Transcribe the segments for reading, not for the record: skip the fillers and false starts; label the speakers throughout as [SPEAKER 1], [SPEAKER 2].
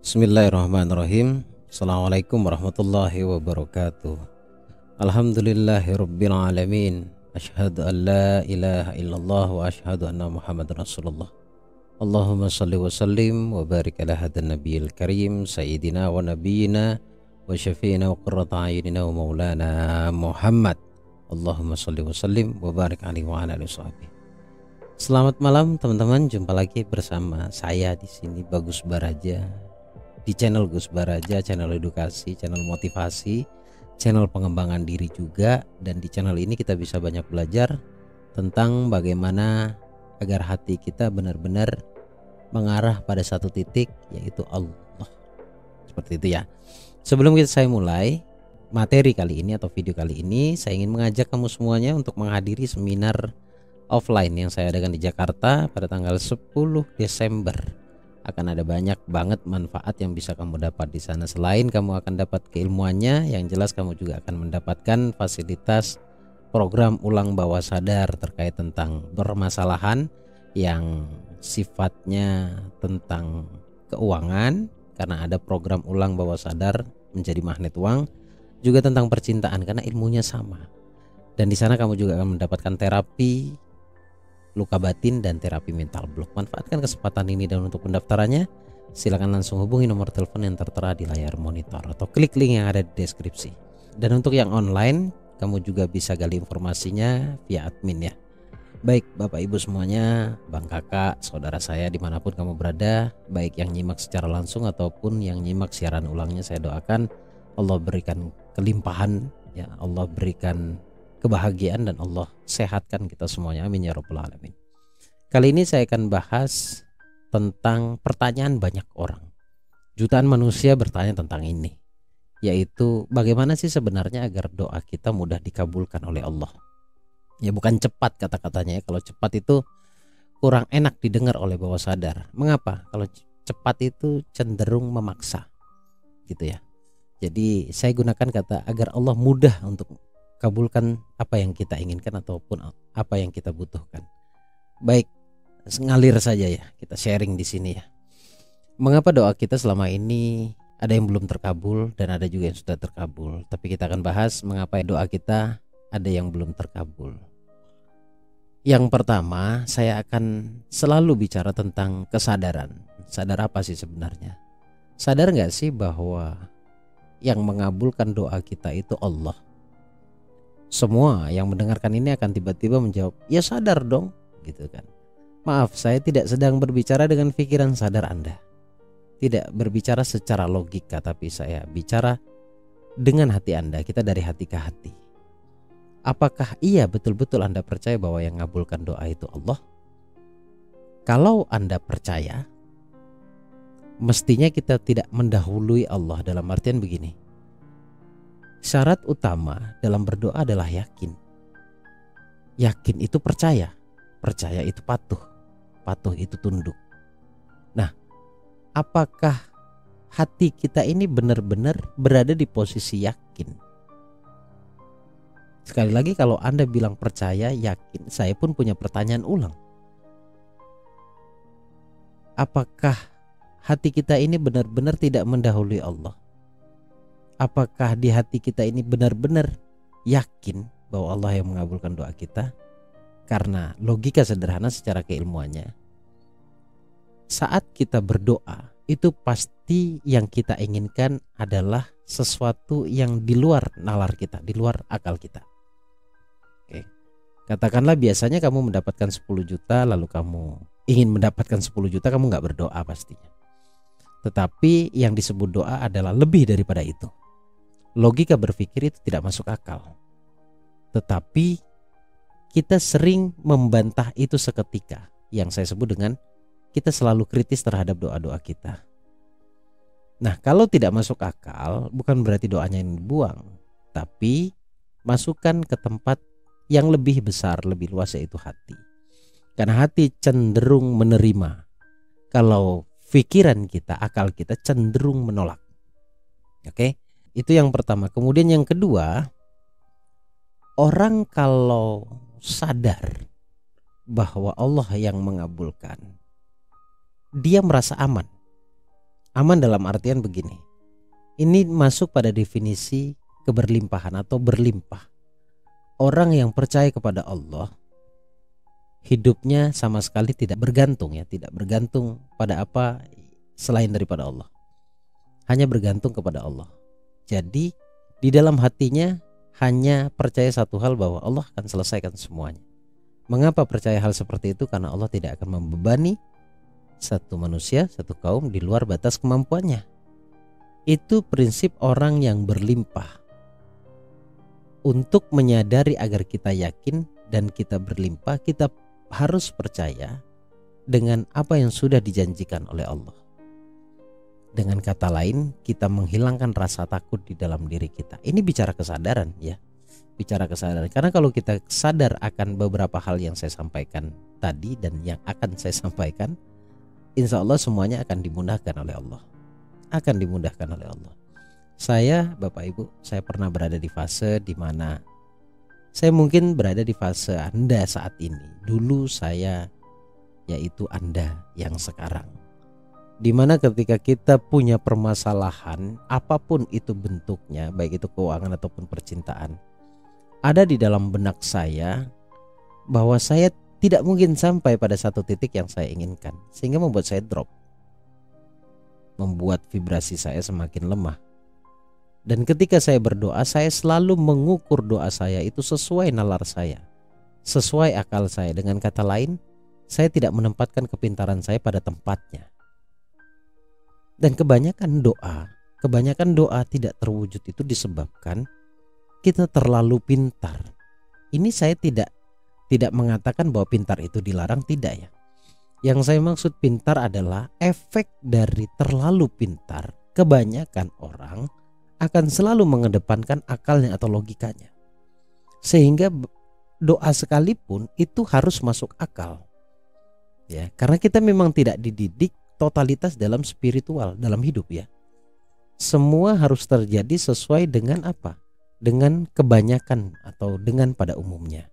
[SPEAKER 1] Bismillahirrahmanirrahim. Assalamualaikum warahmatullahi wabarakatuh. Alhamdulillahirabbil alamin. Asyhadu an la ilaha illallah wa asyhadu anna Muhammadar Rasulullah. Allahumma shalli wa sallim wa barik ala hadan nabiyil karim sayyidina wa nabiyyina wa syafi'ina wa qurrata a'yunina wa maulana Muhammad. Allahumma shalli wa sallim wa barik alaihi wa ala alihi washabihi. Selamat malam teman-teman, jumpa lagi bersama saya di sini Bagus Baraja di channel Gus Baraja, channel edukasi, channel motivasi, channel pengembangan diri juga. Dan di channel ini kita bisa banyak belajar tentang bagaimana agar hati kita benar-benar mengarah pada satu titik, yaitu Allah. Seperti itu ya. Sebelum saya mulai materi kali ini atau video kali ini, saya ingin mengajak kamu semuanya untuk menghadiri seminar offline yang saya adakan di Jakarta pada tanggal 10 Desember. Akan ada banyak banget manfaat yang bisa kamu dapat di sana. Selain kamu akan dapat keilmuannya, yang jelas kamu juga akan mendapatkan fasilitas program ulang bawah sadar terkait tentang permasalahan yang sifatnya tentang keuangan, karena ada program ulang bawah sadar menjadi magnet uang, juga tentang percintaan karena ilmunya sama. Dan di sana kamu juga akan mendapatkan terapi luka batin dan terapi mental block. Manfaatkan kesempatan ini, dan untuk pendaftarannya silakan langsung hubungi nomor telepon yang tertera di layar monitor atau klik link yang ada di deskripsi. Dan untuk yang online, kamu juga bisa gali informasinya via admin ya. Baik Bapak Ibu semuanya, Bang Kakak, saudara saya dimanapun kamu berada, baik yang nyimak secara langsung ataupun yang nyimak siaran ulangnya, saya doakan Allah berikan kelimpahan ya, Allah berikan kebahagiaan, dan Allah sehatkan kita semuanya, amin ya rabbal alamin. Kali ini saya akan bahas tentang pertanyaan banyak orang. Jutaan manusia bertanya tentang ini, yaitu bagaimana sih sebenarnya agar doa kita mudah dikabulkan oleh Allah. Ya bukan cepat kata-katanya ya. Kalau cepat itu kurang enak didengar oleh bawah sadar. Mengapa? Kalau cepat itu cenderung memaksa gitu ya. Jadi saya gunakan kata agar Allah mudah untuk kabulkan apa yang kita inginkan ataupun apa yang kita butuhkan. Baik, ngalir saja ya, kita sharing di sini ya. Mengapa doa kita selama ini ada yang belum terkabul dan ada juga yang sudah terkabul. Tapi kita akan bahas mengapa doa kita ada yang belum terkabul. Yang pertama, saya akan selalu bicara tentang kesadaran. Sadar apa sih sebenarnya? Sadar gak sih bahwa yang mengabulkan doa kita itu Allah? Semua yang mendengarkan ini akan tiba-tiba menjawab, ya sadar dong gitu kan. Maaf, saya tidak sedang berbicara dengan pikiran sadar Anda, tidak berbicara secara logika, tapi saya bicara dengan hati Anda. Kita dari hati ke hati. Apakah iya betul-betul Anda percaya bahwa yang mengabulkan doa itu Allah? Kalau Anda percaya, mestinya kita tidak mendahului Allah. Dalam artian begini, syarat utama dalam berdoa adalah yakin. Yakin itu percaya, percaya itu patuh, patuh itu tunduk. Nah, apakah hati kita ini benar-benar berada di posisi yakin? Sekali lagi, kalau Anda bilang percaya, yakin, saya pun punya pertanyaan ulang. Apakah hati kita ini benar-benar tidak mendahului Allah? Apakah di hati kita ini benar-benar yakin bahwa Allah yang mengabulkan doa kita? Karena logika sederhana secara keilmuannya, saat kita berdoa itu pasti yang kita inginkan adalah sesuatu yang di luar nalar kita, di luar akal kita. Oke. Katakanlah biasanya kamu mendapatkan 10 juta, lalu kamu ingin mendapatkan 10 juta, kamu gak berdoa pastinya. Tetapi yang disebut doa adalah lebih daripada itu. Logika berpikir itu tidak masuk akal. Tetapi kita sering membantah itu seketika, yang saya sebut dengan kita selalu kritis terhadap doa-doa kita. Nah, kalau tidak masuk akal, bukan berarti doanya ini dibuang, tapi masukkan ke tempat yang lebih besar, lebih luas, yaitu hati. Karena hati cenderung menerima, kalau pikiran kita, akal kita cenderung menolak. Oke? Itu yang pertama. Kemudian yang kedua, orang kalau sadar bahwa Allah yang mengabulkan, dia merasa aman. Aman dalam artian begini. Ini masuk pada definisi keberlimpahan atau berlimpah. Orang yang percaya kepada Allah, hidupnya sama sekali tidak bergantung ya, tidak bergantung pada apa selain daripada Allah. Hanya bergantung kepada Allah. Jadi di dalam hatinya hanya percaya satu hal, bahwa Allah akan selesaikan semuanya. Mengapa percaya hal seperti itu? Karena Allah tidak akan membebani satu manusia, satu kaum di luar batas kemampuannya. Itu prinsip orang yang berlimpah. Untuk menyadari agar kita yakin dan kita berlimpah, kita harus percaya dengan apa yang sudah dijanjikan oleh Allah. Dengan kata lain, kita menghilangkan rasa takut di dalam diri kita. Ini bicara kesadaran ya, bicara kesadaran. Karena kalau kita sadar akan beberapa hal yang saya sampaikan tadi dan yang akan saya sampaikan, insya Allah semuanya akan dimudahkan oleh Allah. Akan dimudahkan oleh Allah. Saya, Bapak Ibu, saya pernah berada di fase di mana saya mungkin berada di fase Anda saat ini. Dulu saya, yaitu Anda yang sekarang. Dimana ketika kita punya permasalahan, apapun itu bentuknya, baik itu keuangan ataupun percintaan, ada di dalam benak saya bahwa saya tidak mungkin sampai pada satu titik yang saya inginkan, sehingga membuat saya drop, membuat vibrasi saya semakin lemah. Dan ketika saya berdoa, saya selalu mengukur doa saya itu sesuai nalar saya, sesuai akal saya. Dengan kata lain, saya tidak menempatkan kepintaran saya pada tempatnya. Dan kebanyakan doa tidak terwujud itu disebabkan kita terlalu pintar. Ini saya tidak mengatakan bahwa pintar itu dilarang, tidak ya. Yang saya maksud pintar adalah efek dari terlalu pintar. Kebanyakan orang akan selalu mengedepankan akalnya atau logikanya, sehingga doa sekalipun itu harus masuk akal ya, karena kita memang tidak dididik totalitas dalam spiritual, dalam hidup ya. Semua harus terjadi sesuai dengan apa? Dengan kebanyakan atau dengan pada umumnya.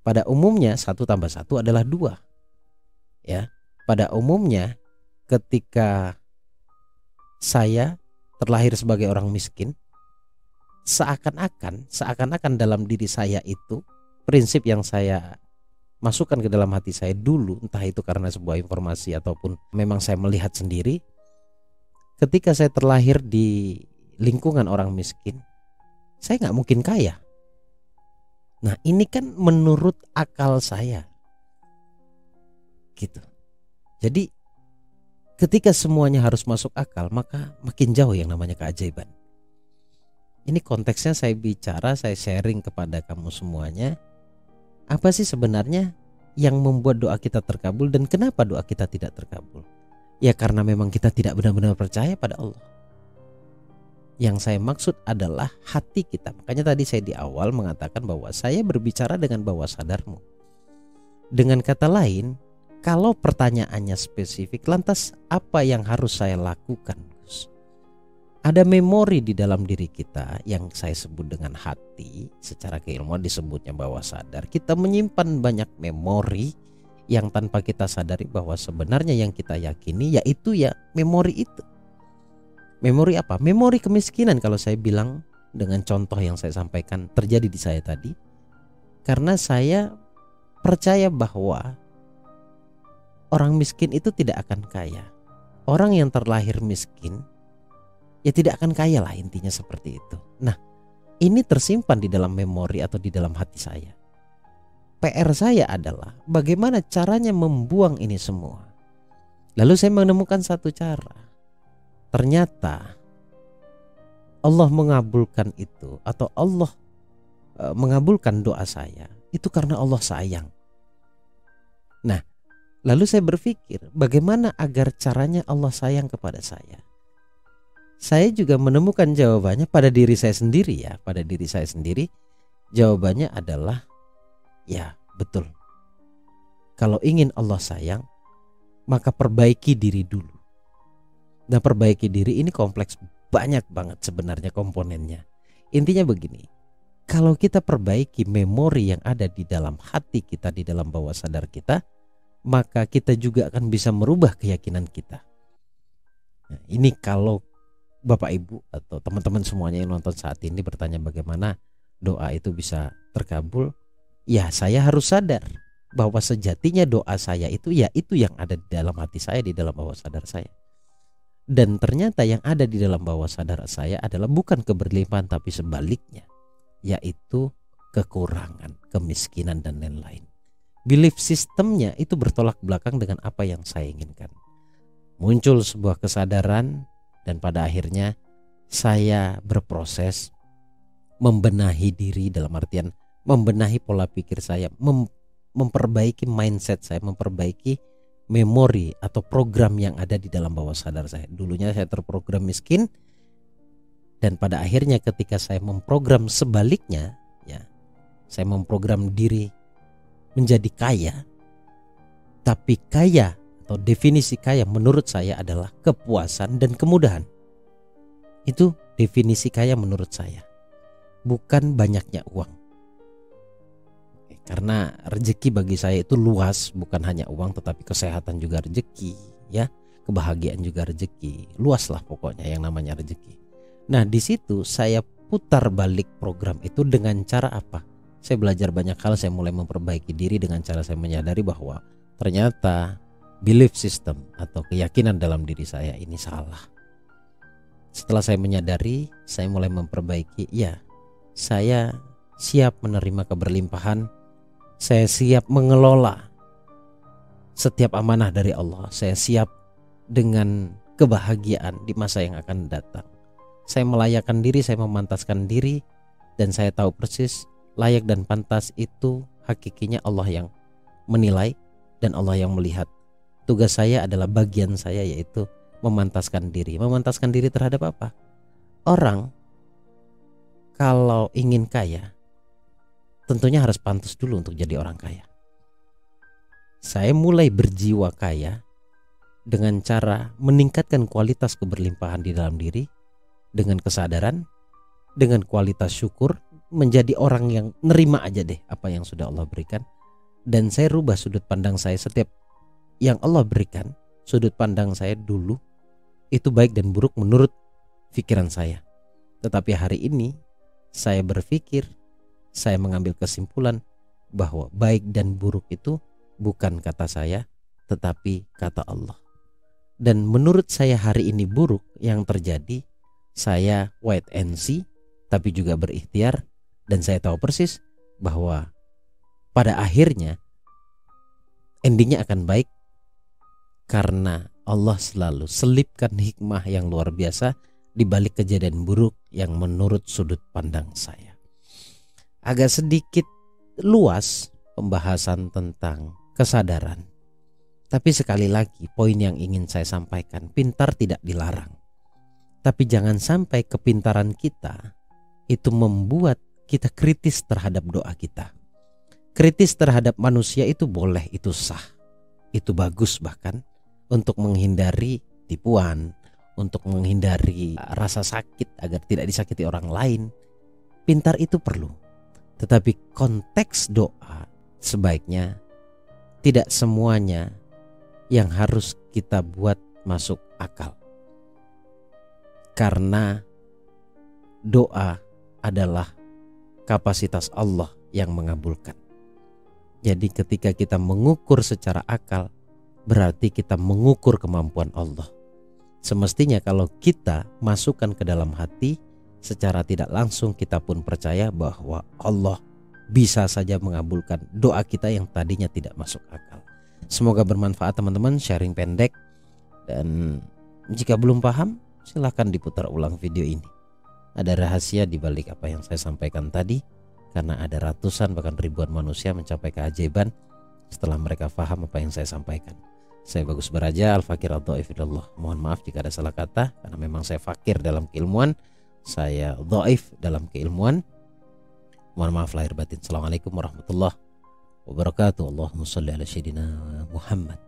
[SPEAKER 1] Pada umumnya 1 tambah 1 adalah 2 ya. Pada umumnya ketika saya terlahir sebagai orang miskin, seakan-akan dalam diri saya itu, prinsip yang saya masukkan ke dalam hati saya dulu, entah itu karena sebuah informasi ataupun memang saya melihat sendiri, ketika saya terlahir di lingkungan orang miskin, saya nggak mungkin kaya. Nah ini kan menurut akal saya gitu. Jadi ketika semuanya harus masuk akal, maka makin jauh yang namanya keajaiban. Ini konteksnya saya bicara, saya sharing kepada kamu semuanya. Apa sih sebenarnya yang membuat doa kita terkabul dan kenapa doa kita tidak terkabul? Ya karena memang kita tidak benar-benar percaya pada Allah. Yang saya maksud adalah hati kita. Makanya tadi saya di awal mengatakan bahwa saya berbicara dengan bawah sadarmu. Dengan kata lain, kalau pertanyaannya spesifik, lantas apa yang harus saya lakukan, Gus? Ada memori di dalam diri kita yang saya sebut dengan hati. Secara keilmuan disebutnya bawah sadar. Kita menyimpan banyak memori yang tanpa kita sadari bahwa sebenarnya yang kita yakini yaitu ya memori itu. Memori apa? Memori kemiskinan, kalau saya bilang dengan contoh yang saya sampaikan terjadi di saya tadi. Karena saya percaya bahwa orang miskin itu tidak akan kaya. Orang yang terlahir miskin ya tidak akan kaya lah, intinya seperti itu. Nah ini tersimpan di dalam memori atau di dalam hati saya. PR saya adalah bagaimana caranya membuang ini semua. Lalu saya menemukan satu cara. Ternyata Allah mengabulkan itu, atau Allah mengabulkan doa saya itu karena Allah sayang. Nah lalu saya berpikir bagaimana agar caranya Allah sayang kepada saya. Saya juga menemukan jawabannya pada diri saya sendiri ya. Pada diri saya sendiri jawabannya adalah ya betul. Kalau ingin Allah sayang, maka perbaiki diri dulu. Nah perbaiki diri ini kompleks, banyak banget sebenarnya komponennya. Intinya begini, kalau kita perbaiki memori yang ada di dalam hati kita, di dalam bawah sadar kita, maka kita juga akan bisa merubah keyakinan kita. Nah, ini kalau Bapak Ibu atau teman-teman semuanya yang nonton saat ini bertanya bagaimana doa itu bisa terkabul, ya saya harus sadar bahwa sejatinya doa saya itu ya itu yang ada di dalam hati saya, di dalam bawah sadar saya. Dan ternyata yang ada di dalam bawah sadar saya adalah bukan keberlimpahan tapi sebaliknya, yaitu kekurangan, kemiskinan dan lain-lain. Belief sistemnya itu bertolak belakang dengan apa yang saya inginkan. Muncul sebuah kesadaran dan pada akhirnya saya berproses membenahi diri, dalam artian membenahi pola pikir saya, memperbaiki mindset saya, memperbaiki memori atau program yang ada di dalam bawah sadar saya. Dulunya saya terprogram miskin, dan pada akhirnya ketika saya memprogram sebaliknya, ya, saya memprogram diri menjadi kaya. Tapi kaya atau definisi kaya menurut saya adalah kepuasan dan kemudahan. Itu definisi kaya menurut saya, bukan banyaknya uang. Karena rezeki bagi saya itu luas, bukan hanya uang tetapi kesehatan juga rezeki, ya, kebahagiaan juga rezeki, luas lah pokoknya yang namanya rezeki. Nah, di situ saya putar balik program itu dengan cara apa? Saya belajar banyak hal, saya mulai memperbaiki diri dengan cara saya menyadari bahwa ternyata belief system atau keyakinan dalam diri saya ini salah. Setelah saya menyadari, saya mulai memperbaiki. Ya, saya siap menerima keberlimpahan. Saya siap mengelola setiap amanah dari Allah. Saya siap dengan kebahagiaan di masa yang akan datang. Saya melayakkan diri, saya memantaskan diri, dan saya tahu persis layak dan pantas itu hakikinya Allah yang menilai dan Allah yang melihat. Tugas saya adalah bagian saya, yaitu memantaskan diri. Memantaskan diri terhadap apa? Orang kalau ingin kaya tentunya harus pantas dulu untuk jadi orang kaya. Saya mulai berjiwa kaya dengan cara meningkatkan kualitas keberlimpahan di dalam diri, dengan kesadaran, dengan kualitas syukur, menjadi orang yang nerima aja deh apa yang sudah Allah berikan. Dan saya rubah sudut pandang saya setiap yang Allah berikan. Sudut pandang saya dulu itu baik dan buruk menurut pikiran saya. Tetapi hari ini saya berpikir, saya mengambil kesimpulan bahwa baik dan buruk itu bukan kata saya, tetapi kata Allah. Dan menurut saya hari ini buruk yang terjadi, saya wait and see, tapi juga berikhtiar. Dan saya tahu persis bahwa pada akhirnya endingnya akan baik, karena Allah selalu selipkan hikmah yang luar biasa di balik kejadian buruk yang menurut sudut pandang saya. Agak sedikit luas pembahasan tentang kesadaran. Tapi sekali lagi poin yang ingin saya sampaikan, pintar tidak dilarang. Tapi jangan sampai kepintaran kita itu membuat kita kritis terhadap doa kita. Kritis terhadap manusia itu boleh, itu sah, itu bagus, bahkan untuk menghindari tipuan, untuk menghindari rasa sakit agar tidak disakiti orang lain. Pintar itu perlu. Tetapi konteks doa sebaiknya tidak semuanya yang harus kita buat masuk akal. Karena doa adalah kapasitas Allah yang mengabulkan. Jadi ketika kita mengukur secara akal, berarti kita mengukur kemampuan Allah. Semestinya kalau kita masukkan ke dalam hati, secara tidak langsung kita pun percaya bahwa Allah bisa saja mengabulkan doa kita yang tadinya tidak masuk akal. Semoga bermanfaat teman-teman, sharing pendek. Dan jika belum paham, silahkan diputar ulang video ini. Ada rahasia di balik apa yang saya sampaikan tadi, karena ada ratusan bahkan ribuan manusia mencapai keajaiban setelah mereka paham apa yang saya sampaikan. Saya Bagus Baraja, Al-Fakir Al-Dhaifidullah. Mohon maaf jika ada salah kata, karena memang saya fakir dalam keilmuan, saya dhaif dalam keilmuan. Mohon maaf lahir batin. Assalamualaikum warahmatullahi wabarakatuh. Allahumma shalli ala sayyidina Muhammad.